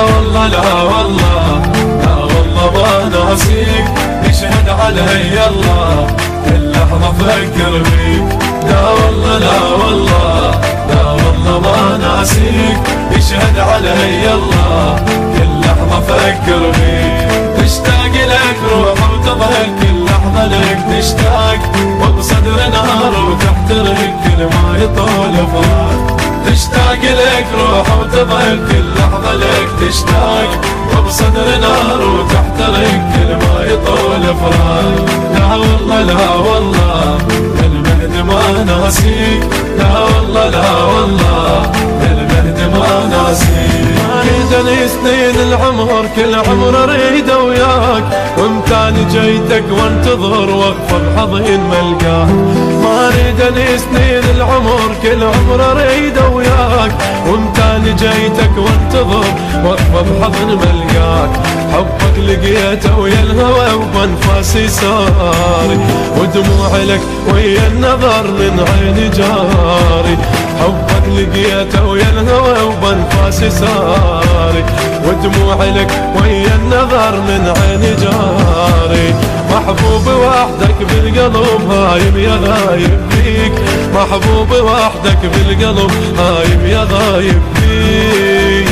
والله لا والله لا والله ما ناسيك، يشهد علي الله كل لحظة أفكر بيك. لا والله لا والله لا والله ما ناسيك، يشهد علي الله كل لحظة أفكر بيك. تشتاق لك روح وتظهر كل لحظة لك تشتاق، وبصدر نار وتحترق كل ما يطول فراق. تشتاق لك روح وتظهر كل لحظة لك تشتاق، وبصدر نار وتحترق كل ما يطول فراق. لا والله لا والله المهد ما ناسيك، لا والله لا والله المهد ما ناسيك. اريدني سنين العمر كل عمر اريد وياك، وامتاني جيتك وانتظر واقفه بحضن ملقاك. ما اريدني سنين العمر كل عمر اريد وياك، وامتاني جيتك وانتظر واقفه بحضن ملقاك. حبك لقيته ويا الهوى وبانفاسي ساري، ودموع لك ويا النظر من عيني جاري. حبك لقيته ويا الهوى وبانفاسي ساري، ودموع لك ويا النظر من عيني جاري. محبوب وحدك بالقلب هايم يا غايب فيك، محبوب وحدك بالقلب هايم يا غايب فيك.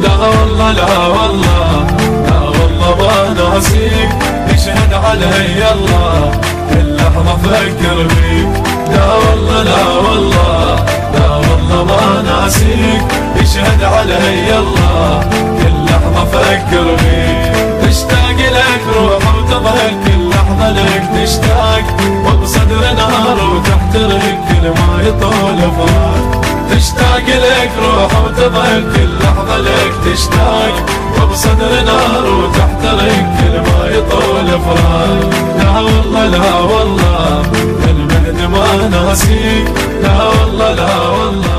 لا والله لا والله لا والله ما ناسيك، يشهد علي الله كل لحظة أفكر بيك. لا والله لا والله لا والله ما ناسيك، يشهد علي الله كل لحظة أفكر بيك. تشتاق لك روح وتظهر كل لحظة لك تشتاق، وبصدر نار وتحترق كل ما يطول فراق. تشتاق لك روح وتظهر كل لحظة لك تشتاق، وبصدر نار وتحترق كل ما يطول فراق. لا والله لا والله المهد ما ناسيك، لا والله لا والله